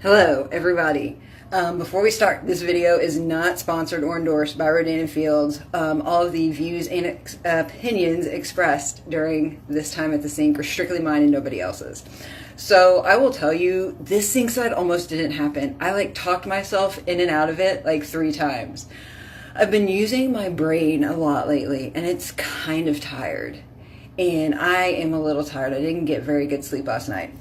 Hello, everybody. Before we start, this video is not sponsored or endorsed by LEARNIN Fields. All of the views and opinions expressed during this time at the sink are strictly mine and nobody else's. So I will tell you, this Sinkside almost didn't happen. I talked myself in and out of it 3 times. I've been using my brain a lot lately and it's kind of tired. And I am a little tired. I didn't get very good sleep last night.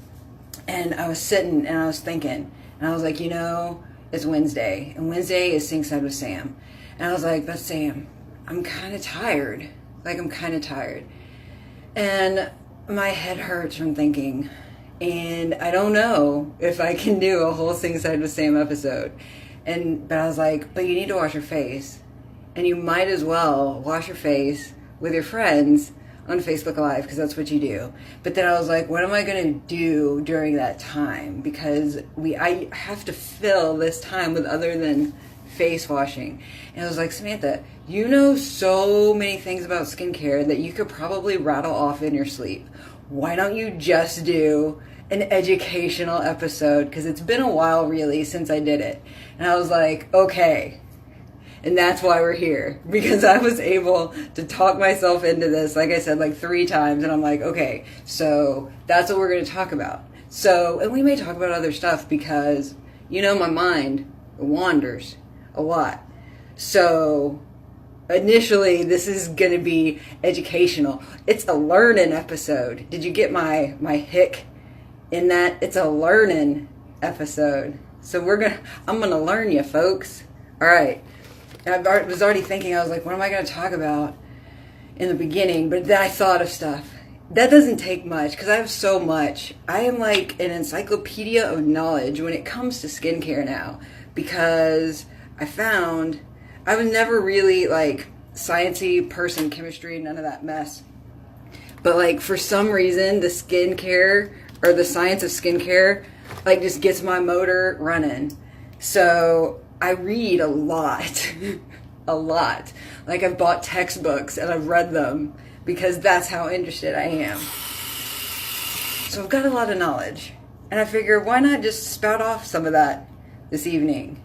And I was sitting and I was thinking, and I was like, it's Wednesday, and Wednesday is Sinkside with Sam. And I was like, but Sam, I'm kind of tired. I'm kind of tired. And my head hurts from thinking, and I don't know if I can do a whole Sinkside with Sam episode. But I was like, but you need to wash your face. And you might as well wash your face with your friends on Facebook Live, because that's what you do. But then I was like, what am I going to do during that time? Because I have to fill this time with other than face washing. And I was like, Samantha, you know so many things about skincare that you could probably rattle off in your sleep. Why don't you just do an educational episode? Because it's been a while, really, since I did it. And I was like, okay. And that's why we're here, because I was able to talk myself into this, like I said, 3 times. And I'm like, okay, so that's what we're going to talk about. So, and we may talk about other stuff because, my mind wanders a lot. So initially, this is going to be educational. It's a learning episode. Did you get my hick in that? It's a learning episode. So I'm going to learn you, folks. All right. I was already thinking, I was like, what am I going to talk about in the beginning? But then I thought of stuff. That doesn't take much, because I have so much. I am like an encyclopedia of knowledge when it comes to skincare now, because I found I was never really sciencey person, chemistry, none of that mess. But for some reason, the skincare, or the science of skincare, just gets my motor running. So I read a lot, a lot. I've bought textbooks and I've read them because that's how interested I am. So I've got a lot of knowledge, and I figure, why not just spout off some of that this evening?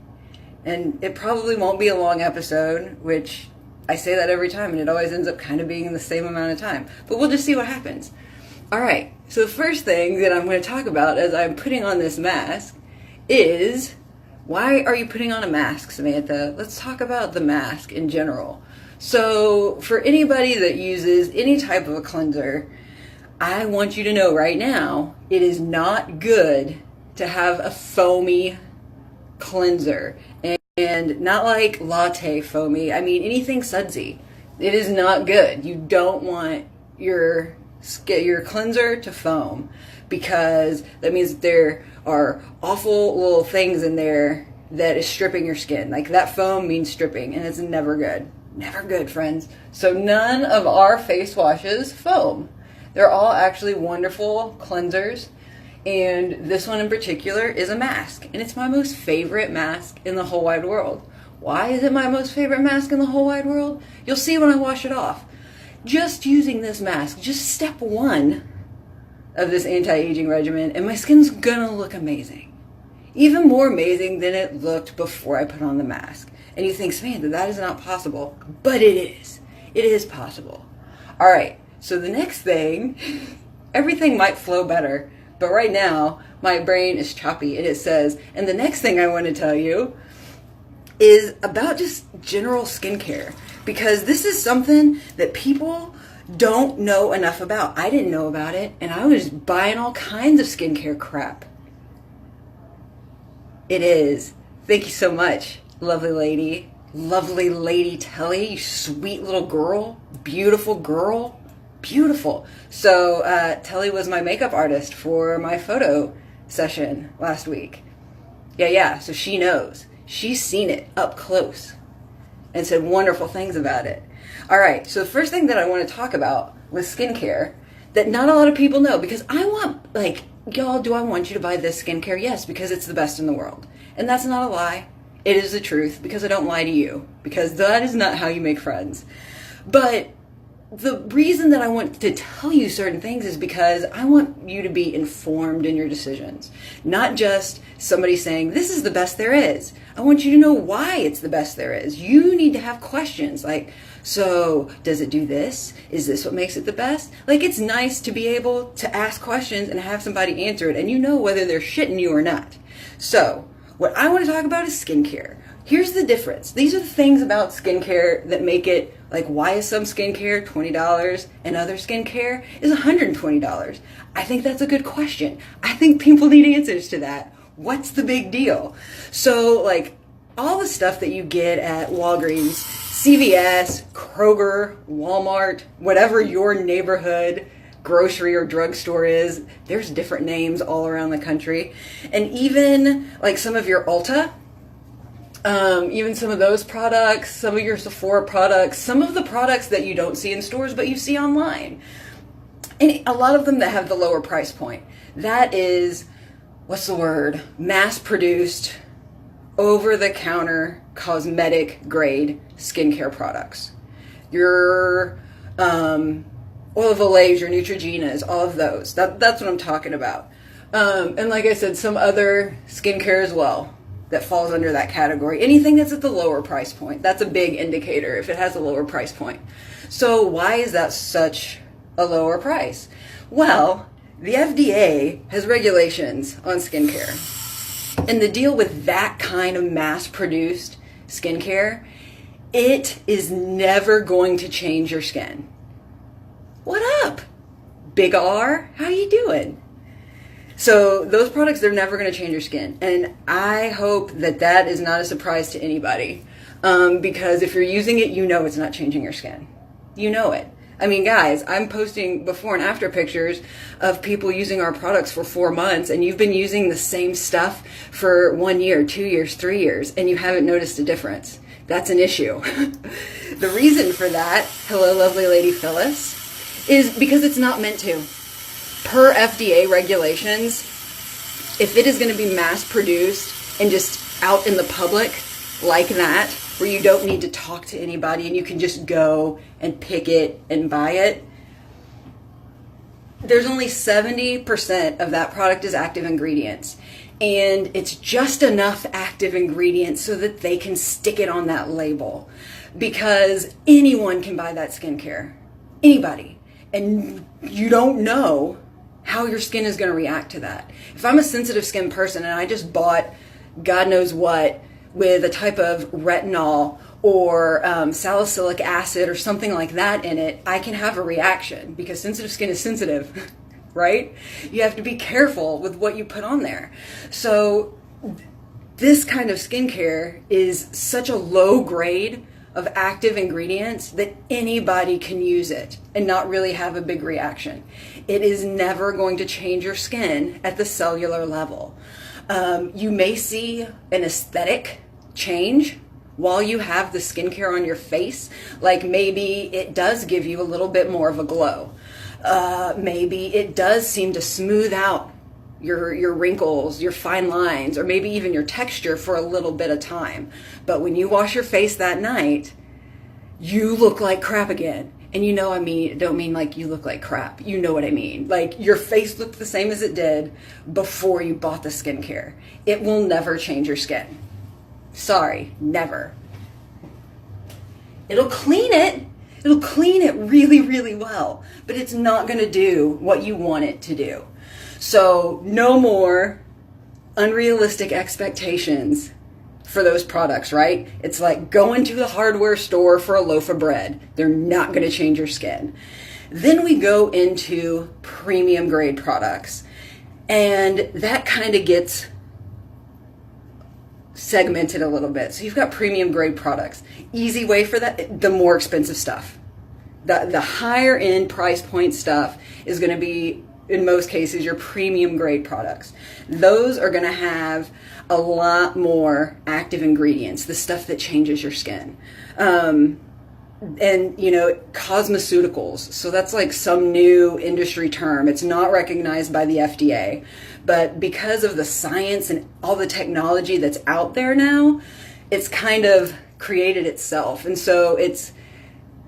And it probably won't be a long episode, which I say that every time and it always ends up kind of being the same amount of time, but we'll just see what happens. All right, so the first thing that I'm going to talk about as I'm putting on this mask is, why are you putting on a mask, Samantha? Let's talk about the mask in general. So for anybody that uses any type of a cleanser, I want you to know right now, it is not good to have a foamy cleanser. And not like latte foamy. I mean, anything sudsy. It is not good. You don't want your cleanser to foam, because that means that there are awful little things in there that is stripping your skin. That foam means stripping, and it's never good. Never good, friends. So none of our face washes foam. They're all actually wonderful cleansers, and this one in particular is a mask, and it's my most favorite mask in the whole wide world. Why is it my most favorite mask in the whole wide world? You'll see when I wash it off. Just using this mask, just step 1 of this anti-aging regimen, and my skin's gonna look amazing. Even more amazing than it looked before I put on the mask. And you think, Samantha, that is not possible. But it is. It is possible. All right, so the next thing, everything might flow better, but right now my brain is choppy, and it says, and the next thing I want to tell you is about just general skincare, because this is something that people don't know enough about. I didn't know about it, and I was buying all kinds of skincare crap. It is. Thank you so much, lovely lady. Lovely lady Telly, you sweet little girl. Beautiful girl. Beautiful. So Telly was my makeup artist for my photo session last week. Yeah, so she knows. She's seen it up close and said wonderful things about it. All right, so the first thing that I want to talk about with skincare that not a lot of people know, because I want, y'all, do I want you to buy this skincare? Yes, because it's the best in the world. And that's not a lie. It is the truth, because I don't lie to you, because that is not how you make friends. But the reason that I want to tell you certain things is because I want you to be informed in your decisions. Not just somebody saying, this is the best there is. I want you to know why it's the best there is. You need to have questions like, so does it do this? Is this what makes it the best? Like, it's nice to be able to ask questions and have somebody answer it, and you know whether they're shitting you or not. So what I want to talk about is skincare. Here's the difference. These are the things about skincare that make it, like, why is some skincare $20 and other skincare is $120? I think that's a good question. I think people need answers to that. What's the big deal? So, like, all the stuff that you get at Walgreens, CVS, Kroger, Walmart, whatever your neighborhood grocery or drugstore is, there's different names all around the country. And even, like, some of your Ulta, even some of those products, some of your Sephora products, some of the products that you don't see in stores but you see online. And a lot of them that have the lower price point. That is, what's the word? Mass-produced, over-the-counter, cosmetic-grade skincare products. Your Oil of Olay, your Neutrogenas, all of those. That's what I'm talking about. And like I said, some other skincare as well that falls under that category. Anything that's at the lower price point, that's a big indicator if it has a lower price point. So why is that such a lower price? Well, the FDA has regulations on skincare. And the deal with that kind of mass-produced skincare, it is never going to change your skin. What up? Big R, how you doing? So those products, they're never going to change your skin. And I hope that that is not a surprise to anybody. Because if you're using it, you know it's not changing your skin. You know it. I mean, guys, I'm posting before and after pictures of people using our products for 4 months, and you've been using the same stuff for 1 year, 2 years, 3 years, and you haven't noticed a difference. That's an issue. The reason for that, hello, lovely lady Phyllis, is because it's not meant to. Per FDA regulations, if it is going to be mass produced and just out in the public like that, where you don't need to talk to anybody and you can just go and pick it and buy it, there's only 70% of that product is active ingredients. And it's just enough active ingredients so that they can stick it on that label. Because anyone can buy that skincare. Anybody. And you don't know how your skin is going to react to that. If I'm a sensitive skin person and I just bought God knows what with a type of retinol or salicylic acid or something like that in it, I can have a reaction because sensitive skin is sensitive, right? You have to be careful with what you put on there. So this kind of skincare is such a low grade of active ingredients that anybody can use it and not really have a big reaction. It is never going to change your skin at the cellular level. You may see an aesthetic change while you have the skincare on your face. Like maybe it does give you a little bit more of a glow. Maybe it does seem to smooth out your wrinkles, your fine lines, or maybe even your texture for a little bit of time. But when you wash your face that night, you look like crap again. And you know, don't mean like you look like crap. You know what I mean. Like your face looked the same as it did before you bought the skincare. It will never change your skin. Sorry, never. It'll clean it. It'll clean it really, really well. But it's not going to do what you want it to do. So no more unrealistic expectations for those products, right? It's like going to the hardware store for a loaf of bread. They're not going to change your skin. Then we go into premium grade products. And that kind of gets segmented a little bit. So you've got premium grade products. Easy way for that, the more expensive stuff. The higher end price point stuff is going to be, in most cases, your premium grade products. Those are going to have a lot more active ingredients, the stuff that changes your skin. And, you know, cosmeceuticals. So that's like some new industry term. It's not recognized by the FDA. But because of the science and all the technology that's out there now, it's kind of created itself. And so it's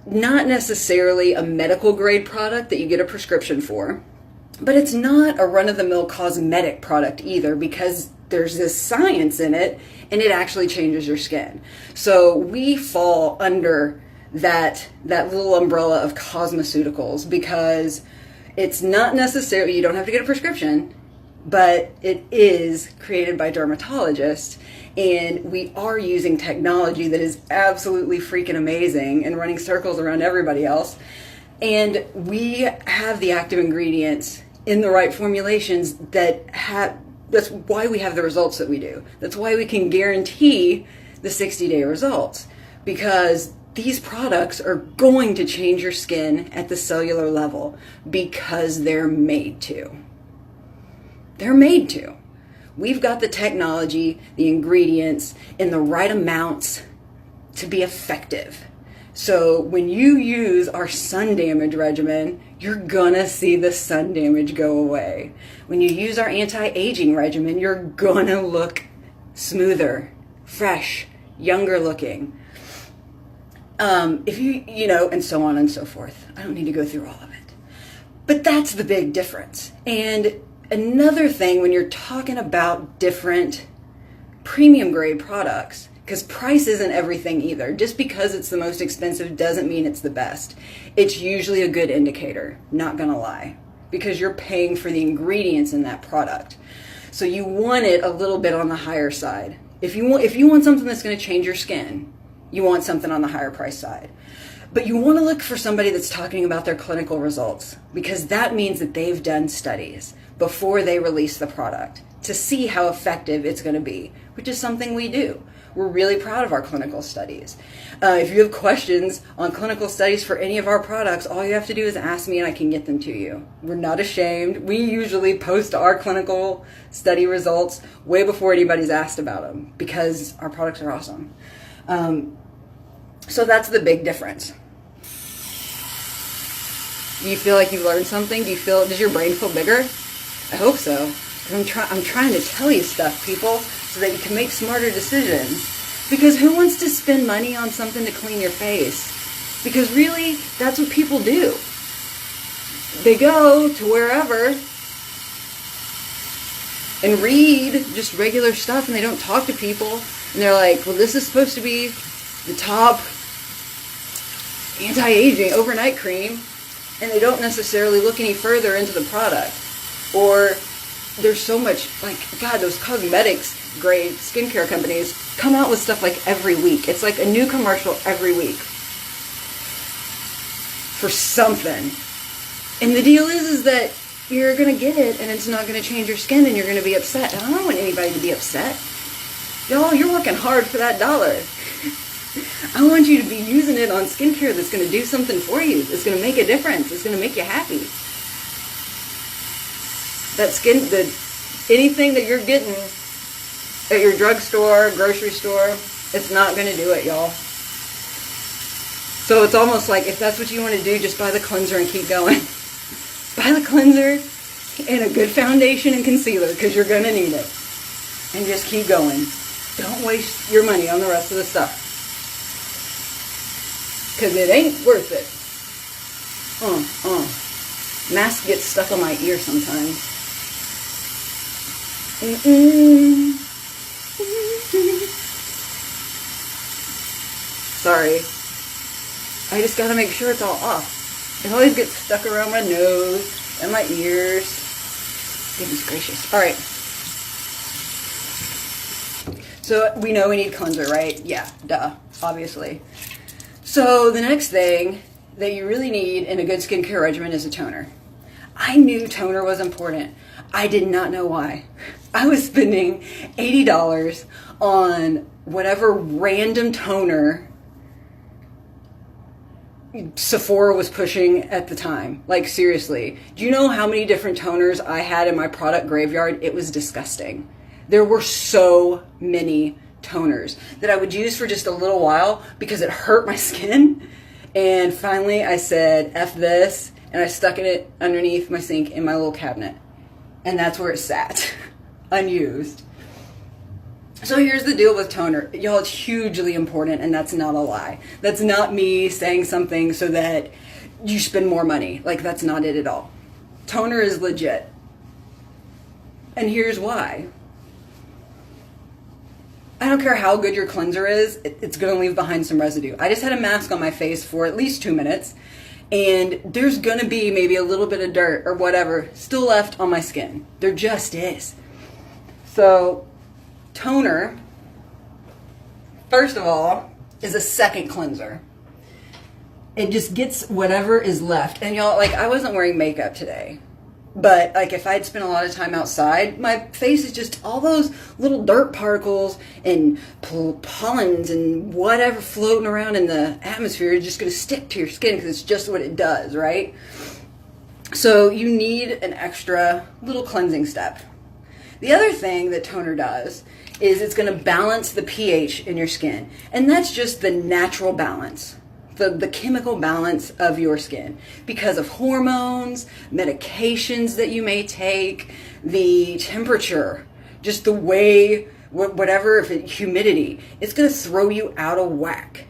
not necessarily a medical grade product that you get a prescription for, but it's not a run-of-the-mill cosmetic product either, because there's this science in it and it actually changes your skin. So we fall under that little umbrella of cosmeceuticals, because it's not necessarily, you don't have to get a prescription, but it is created by dermatologists, and we are using technology that is absolutely freaking amazing and running circles around everybody else. And we have the active ingredients in the right formulations that's why we have the results that we do. That's why we can guarantee the 60-day results, because these products are going to change your skin at the cellular level because they're made to. They're made to. We've got the technology, the ingredients in the right amounts to be effective. So when you use our sun damage regimen, you're gonna see the sun damage go away. When you use our anti-aging regimen, you're gonna look smoother, fresh, younger looking. If you know, and so on and so forth. I don't need to go through all of it. But that's the big difference. And another thing, when you're talking about different premium grade products, because price isn't everything either. Just because it's the most expensive doesn't mean it's the best. It's usually a good indicator, not gonna lie, because you're paying for the ingredients in that product. So you want it a little bit on the higher side. If you want something that's gonna change your skin, you want something on the higher price side. But you want to look for somebody that's talking about their clinical results, because that means that they've done studies before they release the product to see how effective it's going to be, which is something we do. We're really proud of our clinical studies. If you have questions on clinical studies for any of our products, all you have to do is ask me and I can get them to you. We're not ashamed. We usually post our clinical study results way before anybody's asked about them, because our products are awesome. So that's the big difference. Do you feel like you learned something? Does your brain feel bigger? I hope so. I'm trying to tell you stuff, people, so that you can make smarter decisions. Because who wants to spend money on something to clean your face? Because really, that's what people do. They go to wherever and read just regular stuff, and they don't talk to people. And they're like, well, this is supposed to be the top anti-aging overnight cream, and they don't necessarily look any further into the product. Or there's so much, like, God, those cosmetics grade skincare companies come out with stuff like every week. It's like a new commercial every week for something. And the deal is that you're going to get it and it's not going to change your skin and you're going to be upset. And I don't want anybody to be upset. Y'all, you're working hard for that dollar. I want you to be using it on skincare that's going to do something for you. It's going to make a difference. It's going to make you happy. Anything that you're getting at your drugstore, grocery store, it's not going to do it, y'all. So it's almost like, if that's what you want to do, just buy the cleanser and keep going. Buy the cleanser and a good foundation and concealer, because you're going to need it. And just keep going. Don't waste your money on the rest of the stuff, because it ain't worth it. Mask gets stuck on my ear sometimes. Sorry. I just gotta make sure it's all off. It always gets stuck around my nose and my ears. Goodness gracious. Alright. So we know we need cleanser, right? Yeah, duh. Obviously. So the next thing that you really need in a good skincare regimen is a toner. I knew toner was important. I did not know why. I was spending $80 on whatever random toner Sephora was pushing at the time. Like, seriously. Do you know how many different toners I had in my product graveyard? It was disgusting. There were so many toners that I would use for just a little while because it hurt my skin. And finally I said, F this, and I stuck it underneath my sink in my little cabinet. And that's where it sat, unused. So here's the deal with toner. Y'all, it's hugely important, and that's not a lie. That's not me saying something so that you spend more money. Like, that's not it at all. Toner is legit. And here's why. I don't care how good your cleanser is, it's going to leave behind some residue. I just had a mask on my face for at least 2 minutes, and there's going to be maybe a little bit of dirt or whatever still left on my skin. There just is. So, toner, first of all, is a second cleanser. It just gets whatever is left. And y'all, like, I wasn't wearing makeup today. But, like, if I'd spent a lot of time outside, my face is just all those little dirt particles and pollens and whatever floating around in the atmosphere is just going to stick to your skin because it's just what it does, right? So you need an extra little cleansing step. The other thing that toner does is it's going to balance the pH in your skin. And that's just the natural balance. The chemical balance of your skin because of hormones, medications that you may take, the temperature, just the way, whatever, if it, humidity, it's going to throw you out of whack.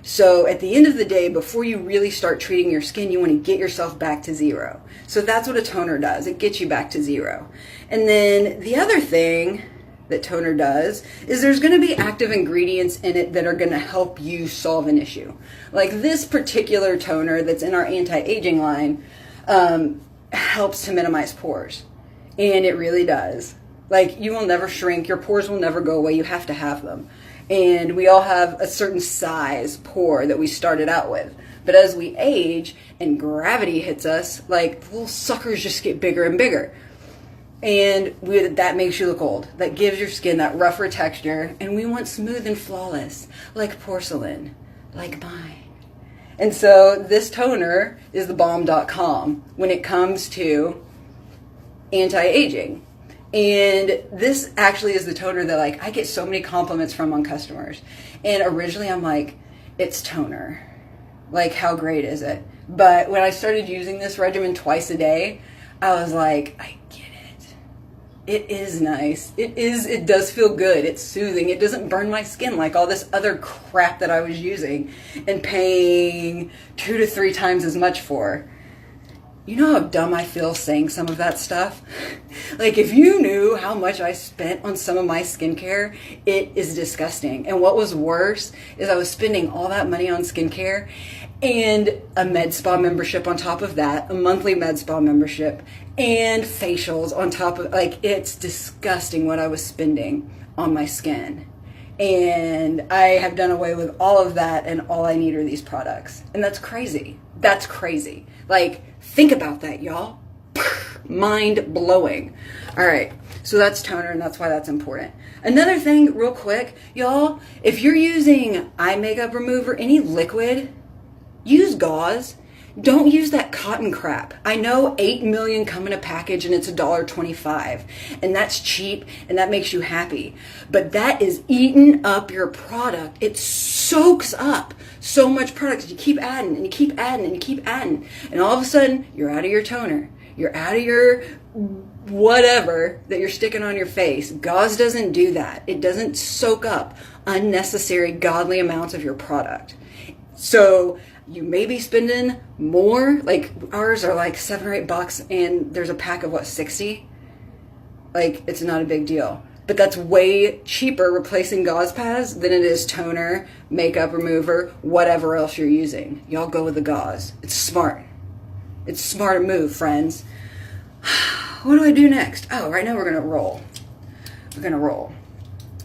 So at the end of the day, before you really start treating your skin, you want to get yourself back to zero. So that's what a toner does. It gets you back to zero. And then the other thing that toner does is there's going to be active ingredients in it that are going to help you solve an issue. Like this particular toner that's in our anti-aging line helps to minimize pores. And it really does. Like, you will never shrink. Your pores will never go away. You have to have them. And we all have a certain size pore that we started out with. But as we age and gravity hits us, like, the little suckers just get bigger and bigger. And that makes you look old. That gives your skin that rougher texture. And we want smooth and flawless, like porcelain, like mine. And so this toner is the bomb.com when it comes to anti-aging. And this actually is the toner that, like, I get so many compliments from on customers. And originally I'm like, it's toner. Like, how great is it? But when I started using this regimen twice a day, I was like, I get it. It is nice. It does feel good. It's soothing. It doesn't burn my skin like all this other crap that I was using and paying 2 to 3 times as much for. You know how dumb I feel saying some of that stuff? Like, if you knew how much I spent on some of my skincare, it is disgusting. And what was worse is I was spending all that money on skincare and a med spa membership on top of that, a monthly med spa membership, and facials on top of, like, it's disgusting what I was spending on my skin. And I have done away with all of that, and all I need are these products. And that's crazy. That's crazy. Like, think about that, y'all. Mind blowing. All right, so that's toner, and that's why that's important. Another thing, real quick, y'all, if you're using eye makeup remover, any liquid, use gauze. Don't use that cotton crap. I know 8 million come in a package and it's $1.25, and that's cheap and that makes you happy. But that is eating up your product. It soaks up so much product. You keep adding and you keep adding and you keep adding. And all of a sudden, you're out of your toner. You're out of your whatever that you're sticking on your face. Gauze doesn't do that. It doesn't soak up unnecessary godly amounts of your product. So you may be spending more, like ours are like $7 or $8 and there's a pack of 60? Like, it's not a big deal. But that's way cheaper replacing gauze pads than it is toner, makeup remover, whatever else you're using. Y'all go with the gauze. It's smart. It's a smart move, friends. What do I do next? Oh, right now we're going to roll. We're going to roll.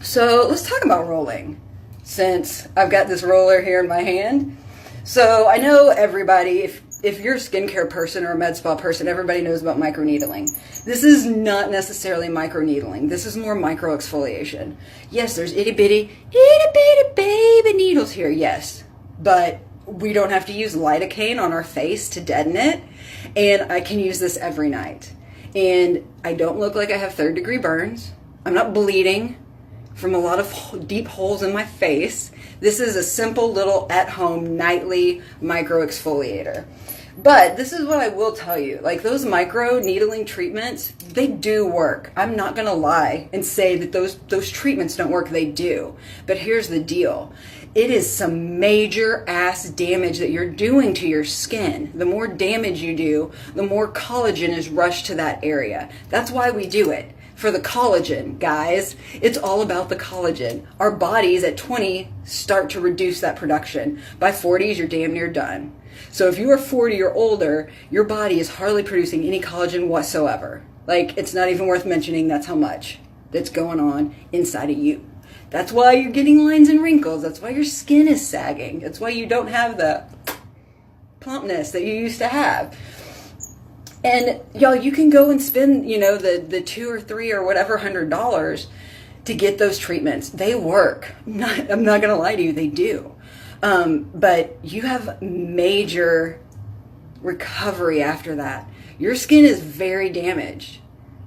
So let's talk about rolling, since I've got this roller here in my hand. So I know everybody, if you're a skincare person or a med spa person, everybody knows about microneedling. This is not necessarily microneedling. This is more microexfoliation. Yes, there's itty bitty baby needles here, yes. But we don't have to use lidocaine on our face to deaden it. And I can use this every night. And I don't look like I have 3rd-degree burns. I'm not bleeding from a lot of deep holes in my face. This is a simple little at-home nightly micro exfoliator. But this is what I will tell you. Like, those micro needling treatments, they do work. I'm not going to lie and say that those treatments don't work. They do. But here's the deal. It is some major ass damage that you're doing to your skin. The more damage you do, the more collagen is rushed to that area. That's why we do it. For the collagen, guys. It's all about the collagen. Our bodies at 20 start to reduce that production. By 40s, you're damn near done. So if you are 40 or older, your body is hardly producing any collagen whatsoever. Like, it's not even worth mentioning that's how much that's going on inside of you. That's why you're getting lines and wrinkles. That's why your skin is sagging. That's why you don't have the plumpness that you used to have. And y'all, you can go and spend, the $2 or $3 or whatever $100 to get those treatments. They work. I'm not going to lie to you. They do. But you have major recovery after that. Your skin is very damaged.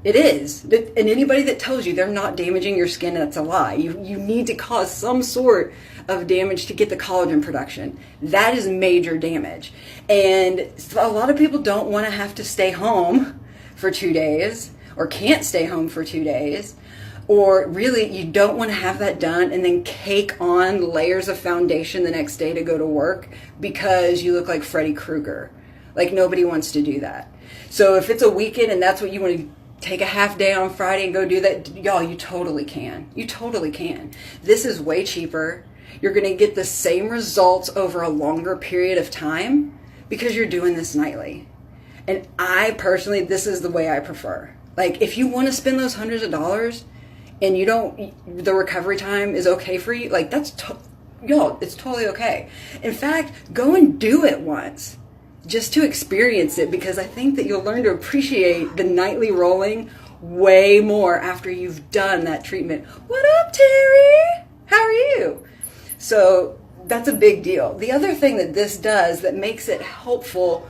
It is. And anybody that tells you they're not damaging your skin, that's a lie. You need to cause some sort of damage to get the collagen production. That is major damage. And a lot of people don't want to have to stay home for 2 days, or can't stay home for 2 days. Or really, you don't want to have that done and then cake on layers of foundation the next day to go to work because you look like Freddy Krueger. Like, nobody wants to do that. So if it's a weekend and that's what you want to take a half day on Friday and go do that, y'all, you totally can. You totally can. This is way cheaper. You're going to get the same results over a longer period of time because you're doing this nightly. And I personally, this is the way I prefer. Like, if you want to spend those hundreds of dollars and the recovery time is okay for you, like, it's totally okay. In fact, go and do it once just to experience it, because I think that you'll learn to appreciate the nightly rolling way more after you've done that treatment. What up, Terry? How are you? So that's a big deal. The other thing that this does that makes it helpful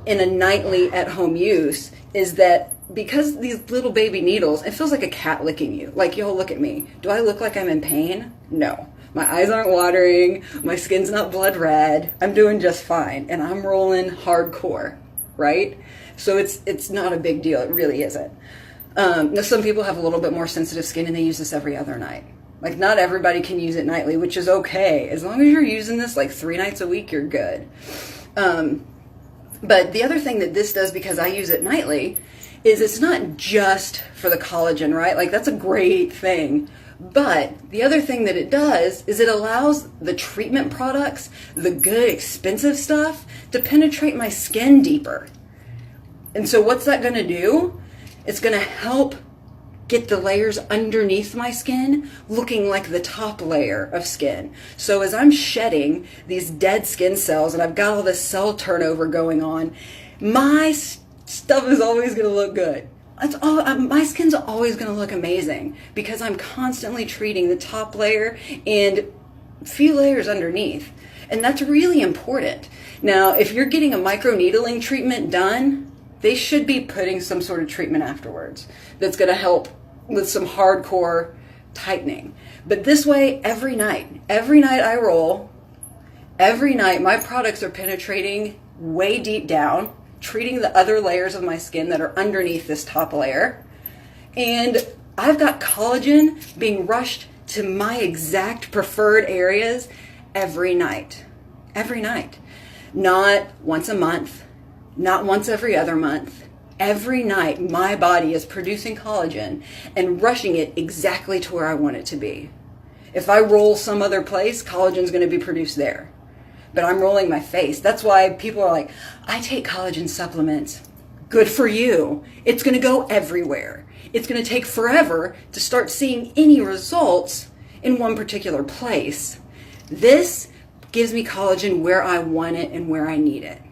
in a nightly at-home use is that because these little baby needles, it feels like a cat licking you. Like, y'all, look at me. Do I look like I'm in pain? No. My eyes aren't watering. My skin's not blood red. I'm doing just fine. And I'm rolling hardcore, right? So it's not a big deal. It really isn't. Now, some people have a little bit more sensitive skin and they use this every other night. Like, not everybody can use it nightly, which is okay. As long as you're using this like 3 nights a week, you're good. But the other thing that this does, because I use it nightly, is it's not just for the collagen, right? Like, that's a great thing. But the other thing that it does is it allows the treatment products, the good, expensive stuff, to penetrate my skin deeper. And so what's that going to do? It's going to help get the layers underneath my skin looking like the top layer of skin. So as I'm shedding these dead skin cells and I've got all this cell turnover going on, my stuff is always going to look good. My skin's always going to look amazing because I'm constantly treating the top layer and a few layers underneath. And that's really important. Now, if you're getting a microneedling treatment done, they should be putting some sort of treatment afterwards that's going to help with some hardcore tightening. But this way, every night I roll, every night my products are penetrating way deep down, treating the other layers of my skin that are underneath this top layer. And I've got collagen being rushed to my exact preferred areas every night. Every night. Not once a month, not once every other month. Every night my body is producing collagen and rushing it exactly to where I want it to be. If I roll some other place, collagen's going to be produced there. But I'm rolling my face. That's why people are like, I take collagen supplements. Good for you. It's going to go everywhere. It's going to take forever to start seeing any results in one particular place. This gives me collagen where I want it and where I need it.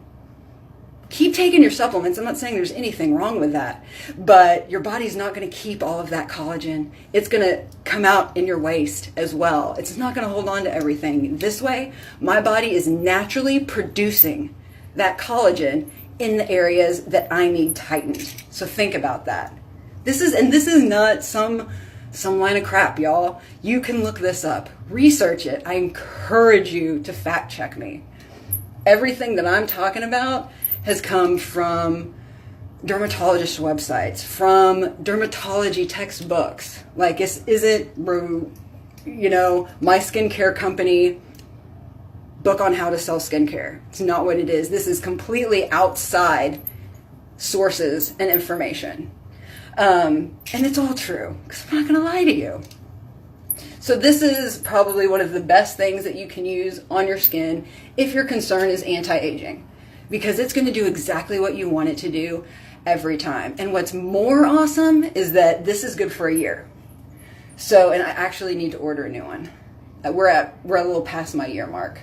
Keep taking your supplements. I'm not saying there's anything wrong with that, but your body's not going to keep all of that collagen. It's going to come out in your waste as well. It's not going to hold on to everything. This way, my body is naturally producing that collagen in the areas that I need tightened. So think about that. This is not some line of crap, y'all. You can look this up. Research it. I encourage you to fact check me. Everything that I'm talking about has come from dermatologist websites, from dermatology textbooks. Like, is it, you know, my skincare company book on how to sell skincare? It's not what it is. This is completely outside sources and information. And it's all true, because I'm not going to lie to you. So this is probably one of the best things that you can use on your skin if your concern is anti-aging, because it's going to do exactly what you want it to do every time. And what's more awesome is that this is good for a year. So, and I actually need to order a new one. We're a little past my year mark.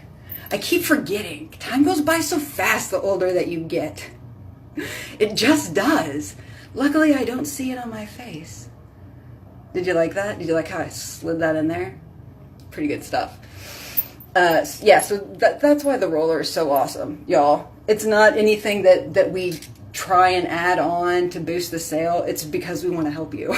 I keep forgetting. Time goes by so fast the older that you get. It just does. Luckily, I don't see it on my face. Did you like that? Did you like how I slid that in there? Pretty good stuff. Yeah, so that's why the roller is so awesome, y'all. It's not anything that we try and add on to boost the sale. It's because we want to help you.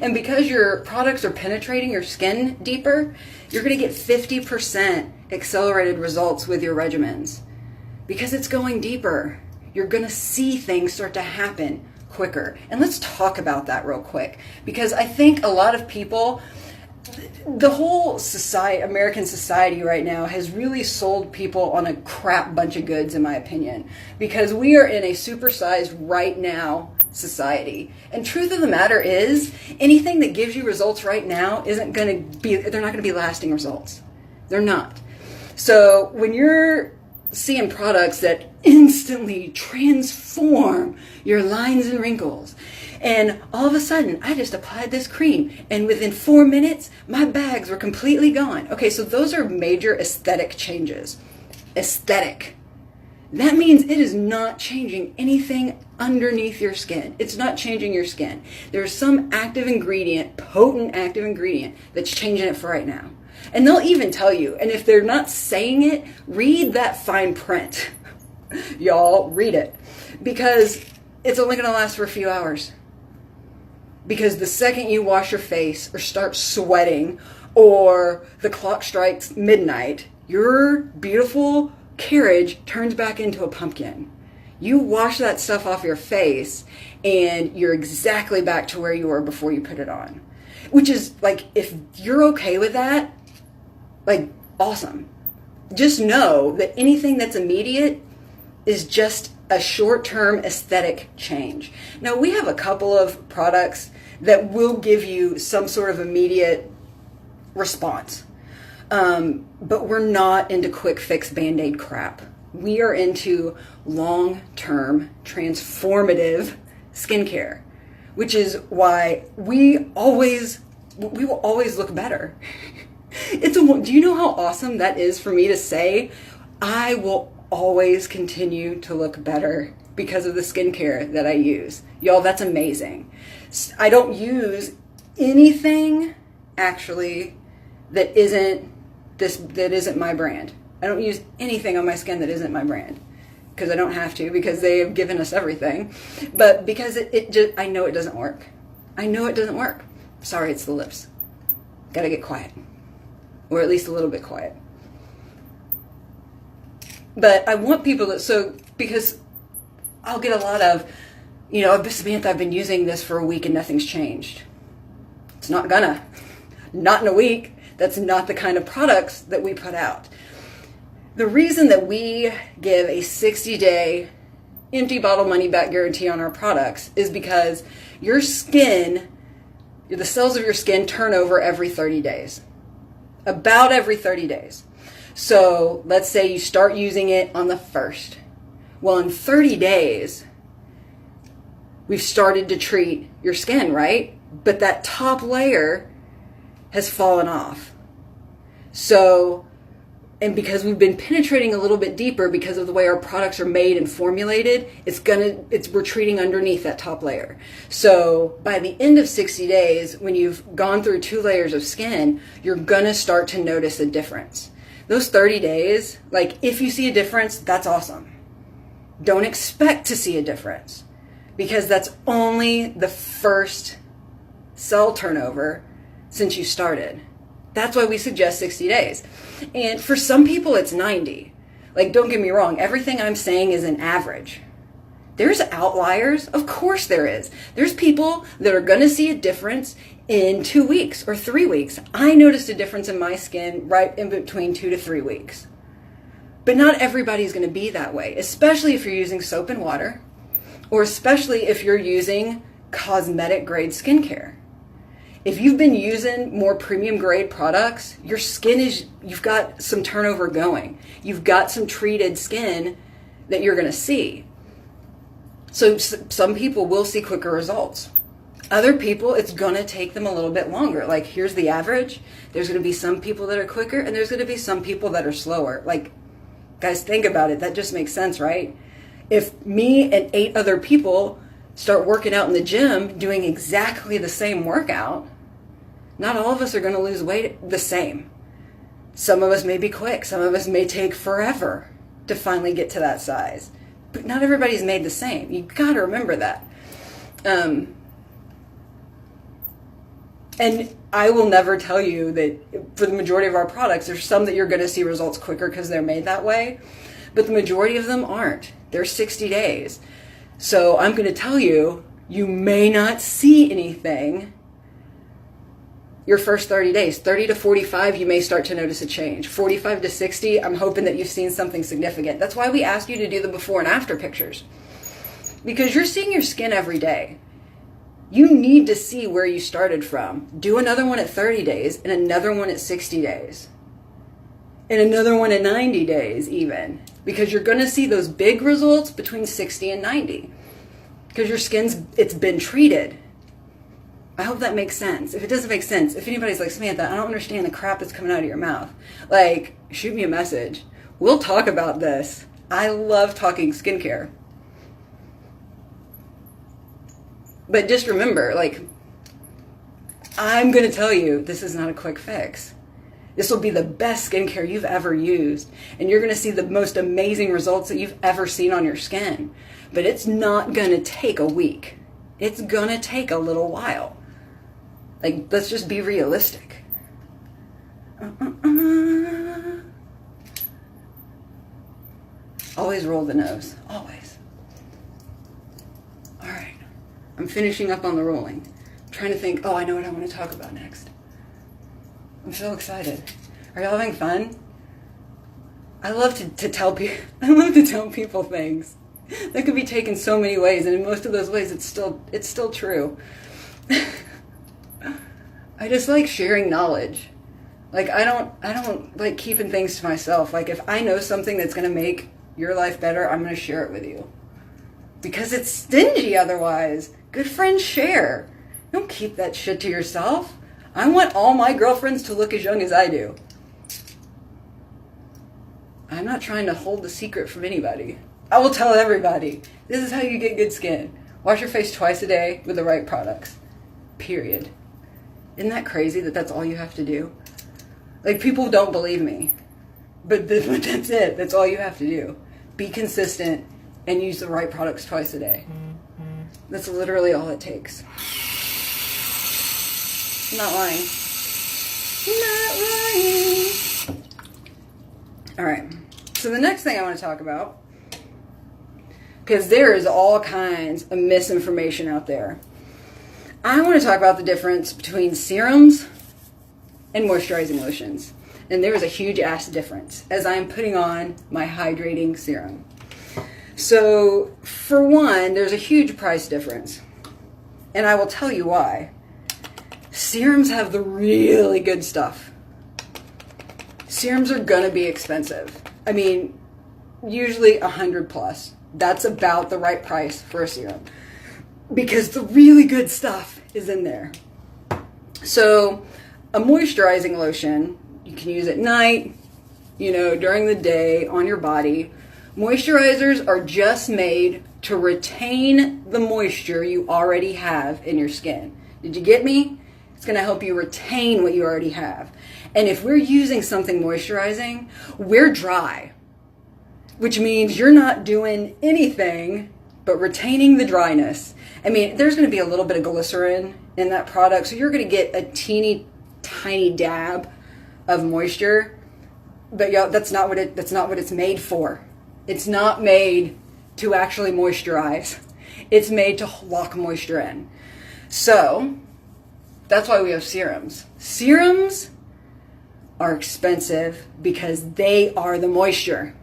And because your products are penetrating your skin deeper, you're going to get 50% accelerated results with your regimens. Because it's going deeper, you're going to see things start to happen quicker. And let's talk about that real quick, because I think a lot of people, the whole society, American society right now has really sold people on a crap bunch of goods, in my opinion, because we are in a supersized right now society. And truth of the matter is, anything that gives you results right now they're not going to be lasting results. They're not. So when you're seeing products that instantly transform your lines and wrinkles, and all of a sudden I just applied this cream and within 4 minutes my bags were completely gone. Okay, so those are major aesthetic changes. Aesthetic. That means it is not changing anything underneath your skin. It's not changing your skin. There's some active ingredient, potent active ingredient, that's changing it for right now. And they'll even tell you, and if they're not saying it, read that fine print. Y'all, read it. Because it's only going to last for a few hours. Because the second you wash your face or start sweating or the clock strikes midnight, your beautiful carriage turns back into a pumpkin. You wash that stuff off your face and you're exactly back to where you were before you put it on. Which is, like, if you're okay with that, like, awesome. Just know that anything that's immediate is just a short-term aesthetic change. Now, we have a couple of products that will give you some sort of immediate response. But we're not into quick fix Band-Aid crap. We are into long-term transformative skincare, which is why we will always look better. Do you know how awesome that is for me to say? I will always continue to look better because of the skincare that I use. Y'all, that's amazing. I don't use anything actually that isn't my brand. I don't use anything on my skin that isn't my brand, because I don't have to, because they have given us everything. But because I know it doesn't work. I know it doesn't work. Sorry, it's the lips. Gotta get quiet. Or at least a little bit quiet. But I want people because I'll get a lot of, Samantha, I've been using this for a week and nothing's changed. It's not gonna. Not in a week. That's not the kind of products that we put out. The reason that we give a 60-day empty bottle money back guarantee on our products is because your skin, the cells of your skin turn over every 30 days. About every 30 days. So let's say you start using it on the 1st. Well, in 30 days, we've started to treat your skin, right? But that top layer has fallen off. So, and because we've been penetrating a little bit deeper because of the way our products are made and formulated, we're treating underneath that top layer. So by the end of 60 days, when you've gone through 2 layers of skin, you're gonna start to notice a difference. Those 30 days, like, if you see a difference, that's awesome. Don't expect to see a difference, because that's only the first cell turnover since you started. That's why we suggest 60 days. And for some people, it's 90. Like, don't get me wrong. Everything I'm saying is an average. There's outliers. Of course there is. There's people that are going to see a difference in 2 weeks or 3 weeks. I noticed a difference in my skin right in between 2 to 3 weeks. But not everybody's going to be that way, especially if you're using soap and water, or especially if you're using cosmetic grade skincare. If you've been using more premium grade products, your skin you've got some turnover going. You've got some treated skin that you're going to see. So some people will see quicker results. Other people, it's going to take them a little bit longer. Like, here's the average. There's going to be some people that are quicker, and there's going to be some people that are slower. Like, guys, think about it. That just makes sense, right? If me and 8 other people start working out in the gym doing exactly the same workout, not all of us are going to lose weight the same. Some of us may be quick. Some of us may take forever to finally get to that size. But not everybody's made the same. You got to remember that. And I will never tell you that for the majority of our products, there's some that you're going to see results quicker because they're made that way. But the majority of them aren't. They're 60 days. So I'm going to tell you, you may not see anything your first 30 days. 30 to 45, you may start to notice a change. 45 to 60, I'm hoping that you've seen something significant. That's why we ask you to do the before and after pictures. Because you're seeing your skin every day. You need to see where you started from. Do another one at 30 days and another one at 60 days. And another one at 90 days even. Because you're going to see those big results between 60 and 90. Because your it's been treated. I hope that makes sense. If it doesn't make sense, if anybody's like, Samantha, I don't understand the crap that's coming out of your mouth, like, shoot me a message. We'll talk about this. I love talking skincare. But just remember, like, I'm going to tell you, this is not a quick fix. This will be the best skincare you've ever used. And you're going to see the most amazing results that you've ever seen on your skin. But it's not going to take a week. It's going to take a little while. Like, let's just be realistic. Always roll the nose. Always. All right. I'm finishing up on the rolling. I'm trying to think, I know what I want to talk about next. I'm so excited. Are y'all having fun? I love to tell people. I love to tell people things that could be taken so many ways, and in most of those ways, it's still true. I just like sharing knowledge. Like, I don't like keeping things to myself. Like, if I know something that's going to make your life better, I'm going to share it with you. Because it's stingy otherwise. Good friends share. Don't keep that shit to yourself. I want all my girlfriends to look as young as I do. I'm not trying to hold the secret from anybody. I will tell everybody. This is how you get good skin. Wash your face twice a day with the right products. Period. Isn't that crazy that that's all you have to do? Like, people don't believe me. But that's it. That's all you have to do. Be consistent and use the right products twice a day. That's literally all it takes. I'm not lying. I'm not lying. All right. So the next thing I want to talk about, because there is all kinds of misinformation out there. I want to talk about the difference between serums and moisturizing lotions. And there is a huge ass difference as I'm putting on my hydrating serum. So, for one, there's a huge price difference. And I will tell you why. Serums have the really good stuff. Serums are going to be expensive. I mean, usually $100 plus. That's about the right price for a serum. Because the really good stuff is in there. So, a moisturizing lotion, you can use at night, during the day, on your body. Moisturizers are just made to retain the moisture you already have in your skin. Did you get me? It's going to help you retain what you already have. And if we're using something moisturizing, we're dry. Which means you're not doing anything but retaining the dryness. I mean, there's going to be a little bit of glycerin in that product, so you're going to get a teeny tiny dab of moisture. But that's not what it's made for. It's not made to actually moisturize. It's made to lock moisture in. So that's why we have serums. Serums are expensive because they are the moisture.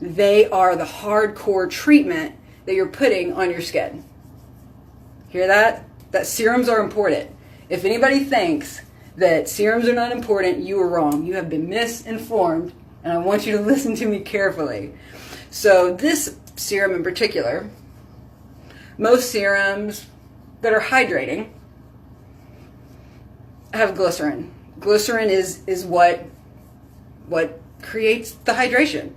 They are the hardcore treatment that you're putting on your skin. Hear that? That serums are important. If anybody thinks that serums are not important, you are wrong. You have been misinformed, and I want you to listen to me carefully. So this serum in particular, most serums that are hydrating have glycerin. Glycerin is what creates the hydration.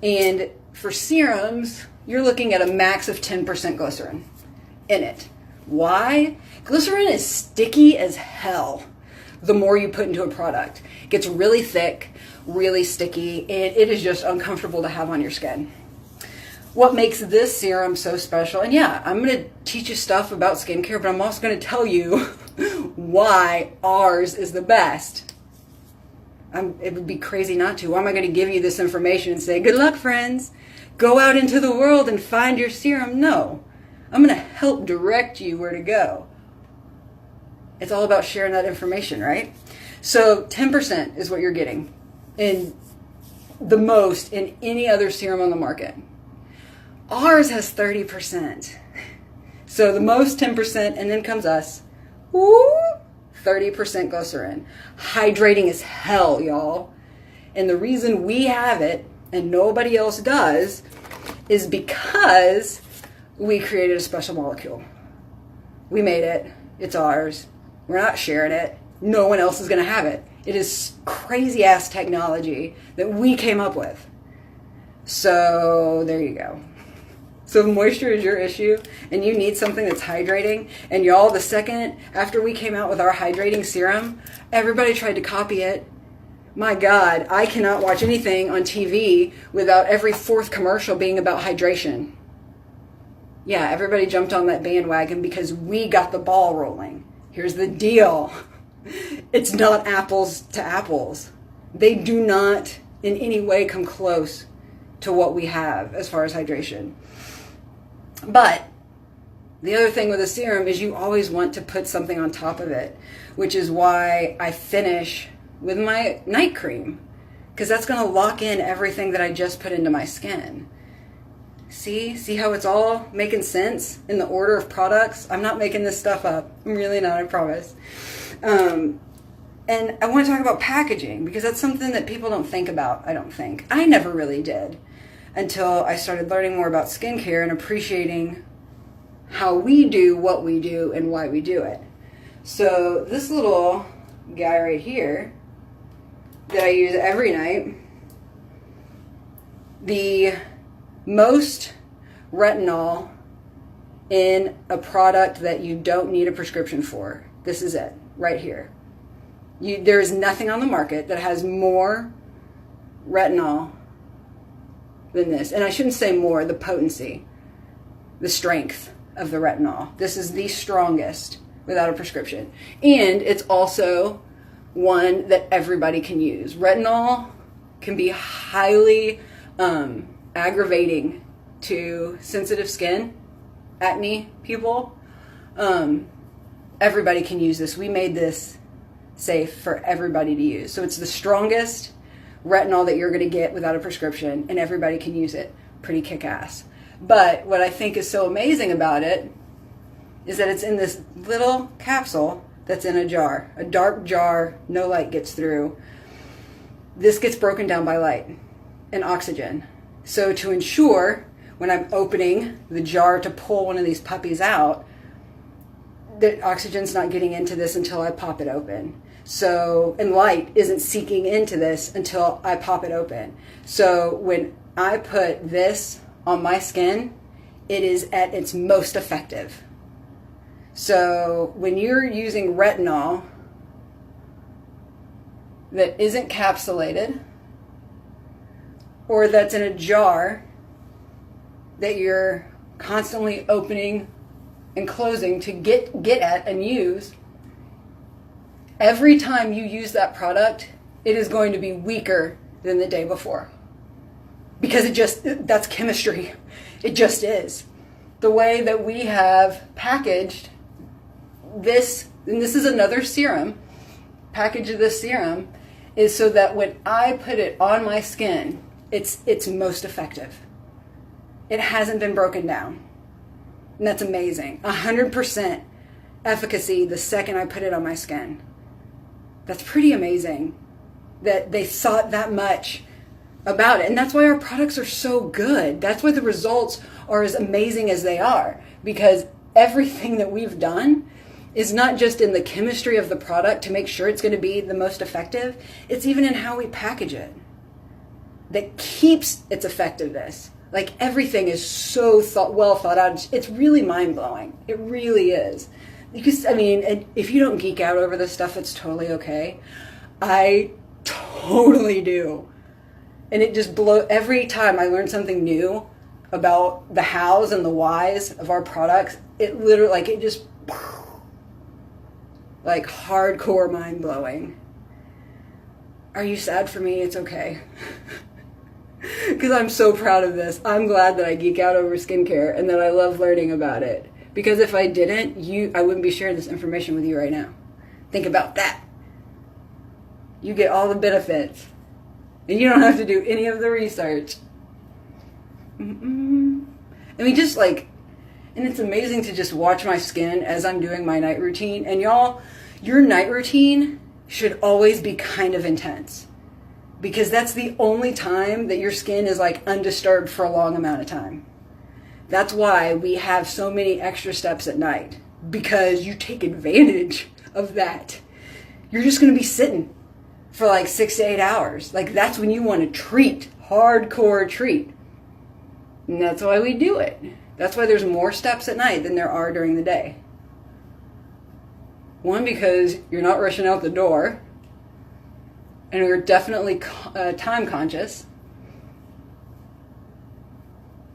And for serums, you're looking at a max of 10% glycerin in it. Why? Glycerin is sticky as hell the more you put into a product. It gets really thick, really sticky, and it is just uncomfortable to have on your skin. What makes this serum so special, and yeah, I'm going to teach you stuff about skincare, but I'm also going to tell you why ours is the best. It would be crazy not to. Why am I going to give you this information and say, good luck, friends, go out into the world and find your serum? No, I'm going to help direct you where to go. It's all about sharing that information, right? So 10% is what you're getting in the most in any other serum on the market. Ours has 30%. So the most 10%, and then comes us. Woo! 30% glycerin. Hydrating as hell, y'all. And the reason we have it and nobody else does is because we created a special molecule. We made it. It's ours. We're not sharing it. No one else is going to have it. It is crazy ass technology that we came up with. So there you go. So if moisture is your issue and you need something that's hydrating, and y'all, the second after we came out with our hydrating serum, everybody tried to copy it. My God, I cannot watch anything on TV without every fourth commercial being about hydration. Yeah, everybody jumped on that bandwagon because we got the ball rolling. Here's the deal. It's not apples to apples. They do not in any way come close to what we have as far as hydration. But the other thing with a serum is you always want to put something on top of it, which is why I finish with my night cream, because that's going to lock in everything that I just put into my skin. See how it's all making sense in the order of products? I'm not making this stuff up. I'm really not, I promise. And I want to talk about packaging, because that's something that people don't think about, I don't think. I never really did until I started learning more about skincare and appreciating how we do what we do and why we do it. So this little guy right here that I use every night, the most retinol in a product that you don't need a prescription for. This is it, right here. There is nothing on the market that has more retinol than this. And I shouldn't say more, the potency, the strength of the retinol. This is the strongest without a prescription. And it's also one that everybody can use. Retinol can be highly aggravating to sensitive skin, acne people. Everybody can use this. We made this safe for everybody to use. So it's the strongest retinol that you're going to get without a prescription, and everybody can use it. Pretty kick-ass. But what I think is so amazing about it is that it's in this little capsule that's in a jar, a dark jar, no light gets through. This gets broken down by light and oxygen. So to ensure when I'm opening the jar to pull one of these puppies out, that oxygen's not getting into this until I pop it open. So, and light isn't seeking into this until I pop it open. So when I put this on my skin, it is at its most effective. So when you're using retinol that isn't capsulated, or that's in a jar that you're constantly opening and closing to get at and use, every time you use that product, it is going to be weaker than the day before. because that's chemistry. It just is. The way that we have packaged this, and this is another serum, package of this serum, is so that when I put it on my skin, it's most effective. It hasn't been broken down. And that's amazing. 100% efficacy the second I put it on my skin. That's pretty amazing that they thought that much about it. And that's why our products are so good. That's why the results are as amazing as they are. Because everything that we've done is not just in the chemistry of the product to make sure it's going to be the most effective. It's even in how we package it that keeps its effectiveness. Like, everything is so well thought out. It's really mind-blowing. It really is. Because, I mean, if you don't geek out over this stuff, it's totally okay. I totally do. And it just every time I learn something new about the hows and the whys of our products, it literally, like, it just, like, hardcore mind-blowing. Are you sad for me? It's okay. Because I'm so proud of this. I'm glad that I geek out over skincare and that I love learning about it. Because if I didn't, I wouldn't be sharing this information with you right now. Think about that. You get all the benefits. And you don't have to do any of the research. I mean, just like, and it's amazing to just watch my skin as I'm doing my night routine. And y'all, your night routine should always be kind of intense. Because that's the only time that your skin is like undisturbed for a long amount of time. That's why we have so many extra steps at night. Because you take advantage of that. You're just going to be sitting for like 6 to 8 hours. Like, that's when you want to treat, hardcore treat. And that's why we do it. That's why there's more steps at night than there are during the day. One, because you're not rushing out the door. And we're definitely time conscious.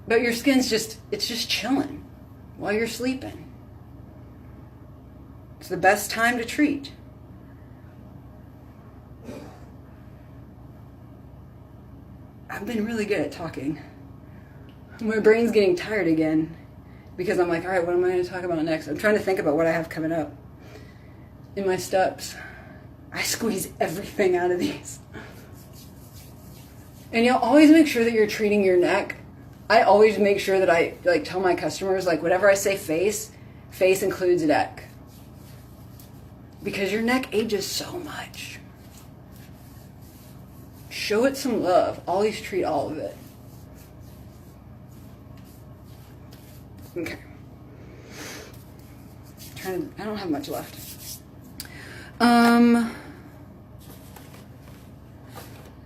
But your skin's it's just chilling while you're sleeping. It's the best time to treat. I've been really good at talking. My brain's getting tired again because I'm like, all right, what am I going to talk about next? I'm trying to think about what I have coming up in my steps. I squeeze everything out of these. And you'll always make sure that you're treating your neck. I always make sure that I tell my customers, like, whenever I say face includes neck. Because your neck ages so much. Show it some love. Always treat all of it. Okay. I don't have much left.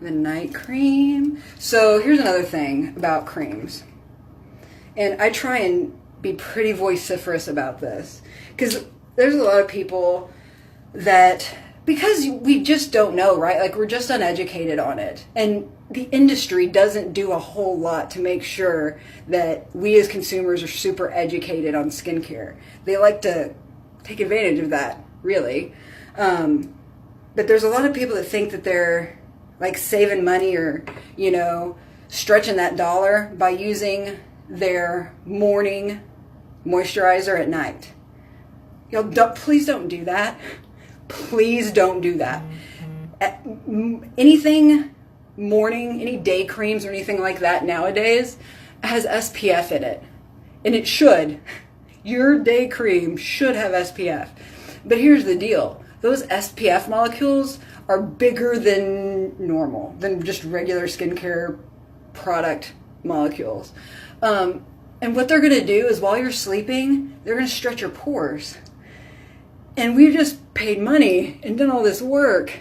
The night cream. So here's another thing about creams. And I try and be pretty vociferous about this. Because there's a lot of people that, because we just don't know, right? Like, we're just uneducated on it. And the industry doesn't do a whole lot to make sure that we as consumers are super educated on skincare. They like to take advantage of that, really. But there's a lot of people that think that they're like saving money or, stretching that dollar by using their morning moisturizer at night. Please don't do that. Please don't do that. Anything morning, any day creams or anything like that nowadays has SPF in it. And it should. Your day cream should have SPF. But here's the deal. Those SPF molecules are bigger than normal, than just regular skincare product molecules. And what they're going to do is, while you're sleeping, they're going to stretch your pores. And we've just paid money and done all this work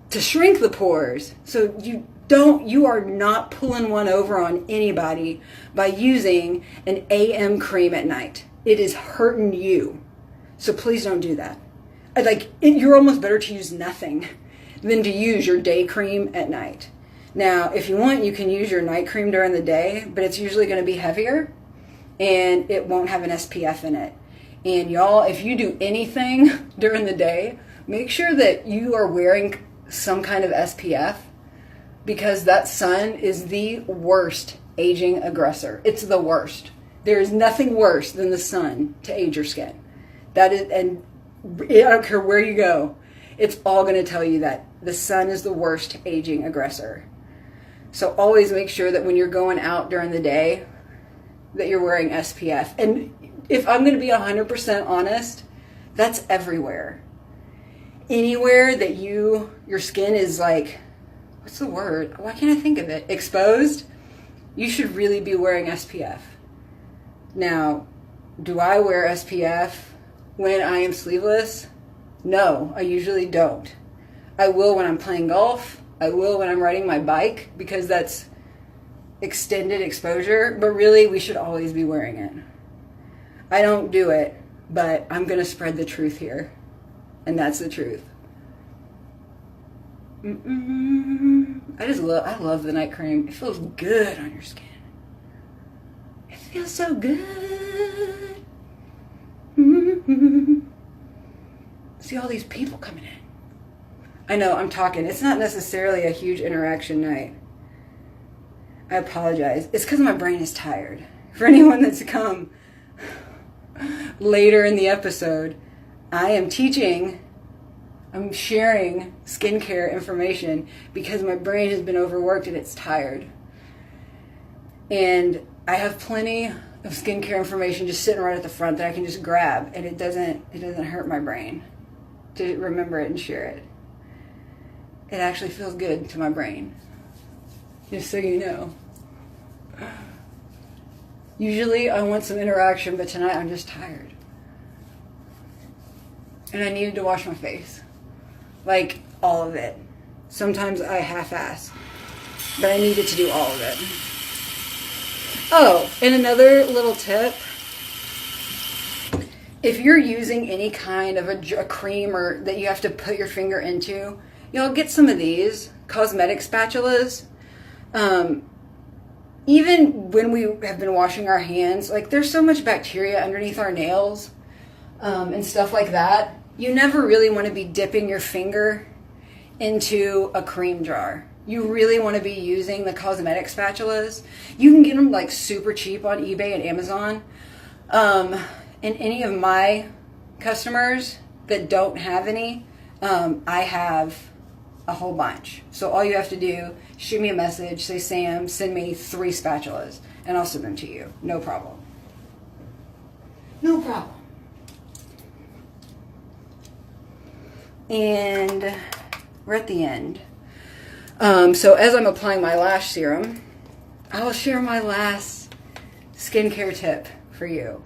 to shrink the pores. So you are not pulling one over on anybody by using an AM cream at night. It is hurting you. So please don't do that. You're almost better to use nothing than to use your day cream at night. Now, if you want, you can use your night cream during the day, but it's usually going to be heavier and it won't have an SPF in it. And y'all, if you do anything during the day, make sure that you are wearing some kind of SPF. because that sun is the worst aging aggressor. It's the worst. There is nothing worse than the sun to age your skin. That is, and I don't care where you go, it's all going to tell you that the sun is the worst aging aggressor. So always make sure that when you're going out during the day that you're wearing SPF. And if I'm going to be 100% honest, that's everywhere. Anywhere that your skin is like, what's the word? Why can't I think of it? Exposed, you should really be wearing SPF. Now, do I wear SPF when I am sleeveless? No, I usually don't. I will when I'm playing golf. I will when I'm riding my bike, because that's extended exposure, but really we should always be wearing it. I don't do it, but I'm going to spread the truth here, and that's the truth. I love the night cream. It feels good on your skin. It feels so good. See all these people coming in. I know, I'm talking. It's not necessarily a huge interaction night. I apologize. It's because my brain is tired. For anyone that's come later in the episode, I am I'm sharing skincare information because my brain has been overworked and it's tired. And I have plenty of skincare information just sitting right at the front that I can just grab, and it doesn't hurt my brain to remember it and share it. It actually feels good to my brain, just so you know. Usually I want some interaction, but tonight I'm just tired. And I needed to wash my face. Like, all of it. Sometimes I half-ass, but I needed to do all of it. Oh, and another little tip. If you're using any kind of a cream or that you have to put your finger into, get some of these cosmetic spatulas. Even when we have been washing our hands, like, there's so much bacteria underneath our nails and stuff like that. You never really want to be dipping your finger into a cream jar. You really want to be using the cosmetic spatulas. You can get them like super cheap on eBay and Amazon. And any of my customers that don't have any, I have a whole bunch. So all you have to do, shoot me a message, say, Sam, send me 3 spatulas, and I'll send them to you. No problem. No problem. And we're at the end. So as I'm applying my lash serum, I will share my last skincare tip for you.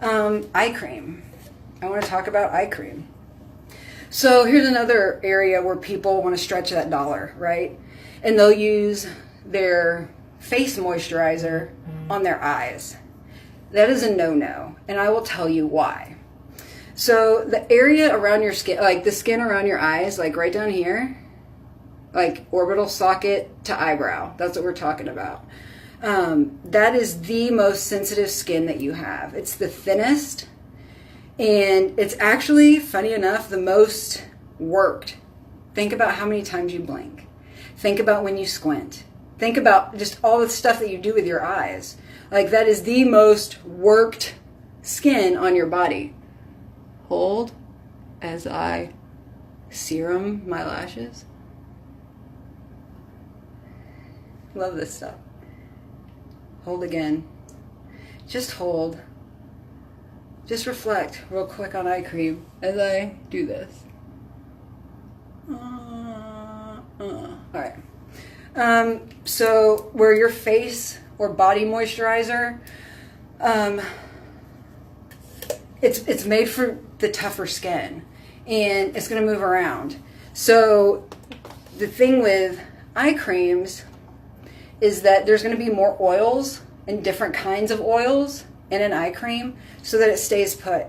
Eye cream. I want to talk about eye cream. So here's another area where people want to stretch that dollar, right? And they'll use their face moisturizer on their eyes. That is a no-no, and I will tell you why. So the area around your skin, like the skin around your eyes, like right down here, like orbital socket to eyebrow, that's what we're talking about. That is the most sensitive skin that you have. It's the thinnest, and it's actually, funny enough, the most worked. Think about how many times you blink. Think about when you squint. Think about just all the stuff that you do with your eyes. Like, that is the most worked skin on your body. Hold as I serum my lashes. Love this stuff. Hold again. Just hold. Just reflect real quick on eye cream as I do this. Alright. So where your face or body moisturizer, it's made for the tougher skin, and it's going to move around. So the thing with eye creams is that there's going to be more oils and different kinds of oils in an eye cream so that it stays put.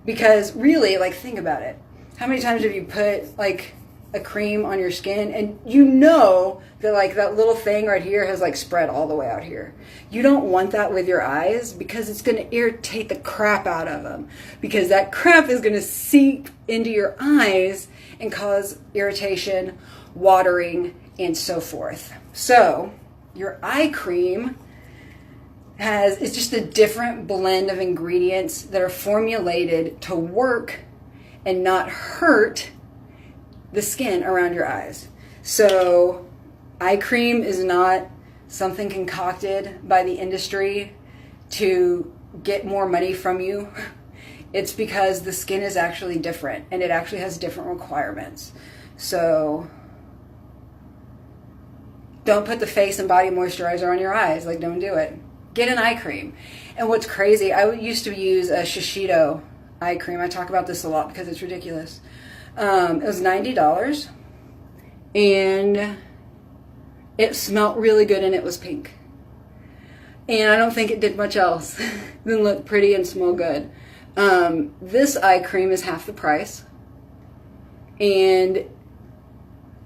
Because really, like, think about it. How many times have you put like a cream on your skin and you know that like that little thing right here has like spread all the way out here? You don't want that with your eyes, because it's going to irritate the crap out of them, because that crap is going to seep into your eyes and cause irritation, watering, and so forth. So your eye cream it's just a different blend of ingredients that are formulated to work and not hurt the skin around your eyes. So eye cream is not something concocted by the industry to get more money from you. It's because the skin is actually different and it actually has different requirements. So don't put the face and body moisturizer on your eyes. Like, don't do it. Get an eye cream. And what's crazy, I used to use a Shiseido eye cream. I talk about this a lot because it's ridiculous. It was $90 and it smelled really good and it was pink. And I don't think it did much else than look pretty and smell good. This eye cream is half the price and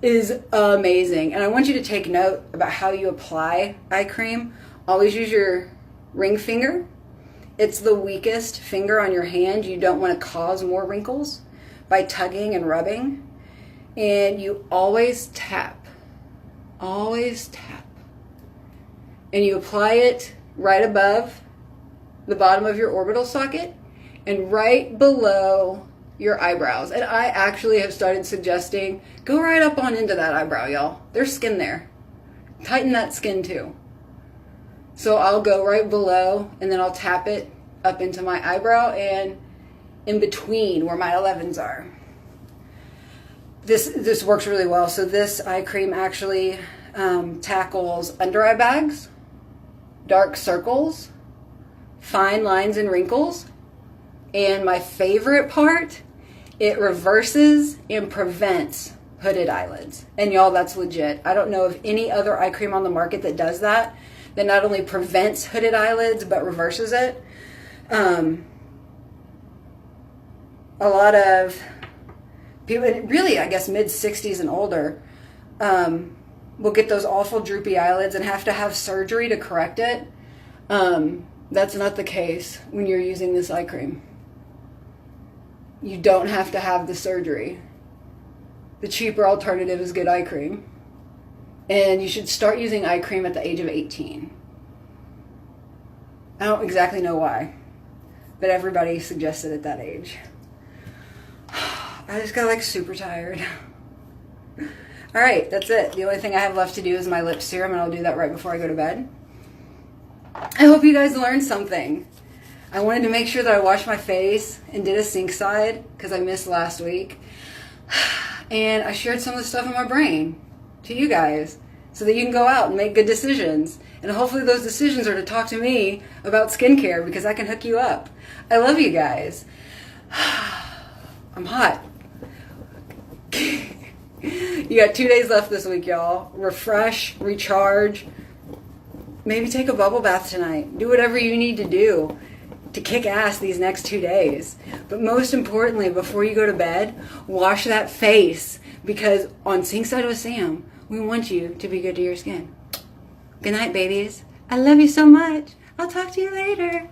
is amazing. And I want you to take note about how you apply eye cream. Always use your ring finger. It's the weakest finger on your hand. You don't want to cause more wrinkles by tugging and rubbing. And you always tap. Always tap. And you apply it right above the bottom of your orbital socket and right below your eyebrows. And I actually have started suggesting, go right up on into that eyebrow, y'all. There's skin there. Tighten that skin too. So I'll go right below and then I'll tap it up into my eyebrow and in between where my 11s are. This works really well. So this eye cream actually tackles under eye bags, dark circles, fine lines and wrinkles, and my favorite part, it reverses and prevents hooded eyelids. And y'all, that's legit. I don't know of any other eye cream on the market that does that not only prevents hooded eyelids but reverses it. A lot of people, really I guess mid-60s and older, will get those awful droopy eyelids and have to have surgery to correct it. That's not the case when you're using this eye cream. You don't have to have the surgery. The cheaper alternative is good eye cream. And you should start using eye cream at the age of 18. I don't exactly know why, but everybody suggests it at that age. I just got like super tired. All right, that's it. The only thing I have left to do is my lip serum, and I'll do that right before I go to bed. I hope you guys learned something. I wanted to make sure that I washed my face and did a Sinkside because I missed last week. And I shared some of the stuff in my brain to you guys so that you can go out and make good decisions. And hopefully those decisions are to talk to me about skincare because I can hook you up. I love you guys. I'm hot. You got 2 days left this week, y'all. Refresh, recharge. Maybe take a bubble bath tonight. Do whatever you need to do to kick ass these next 2 days. But most importantly, before you go to bed, wash that face. Because on Sinkside with Sam, we want you to be good to your skin. Good night, babies. I love you so much. I'll talk to you later.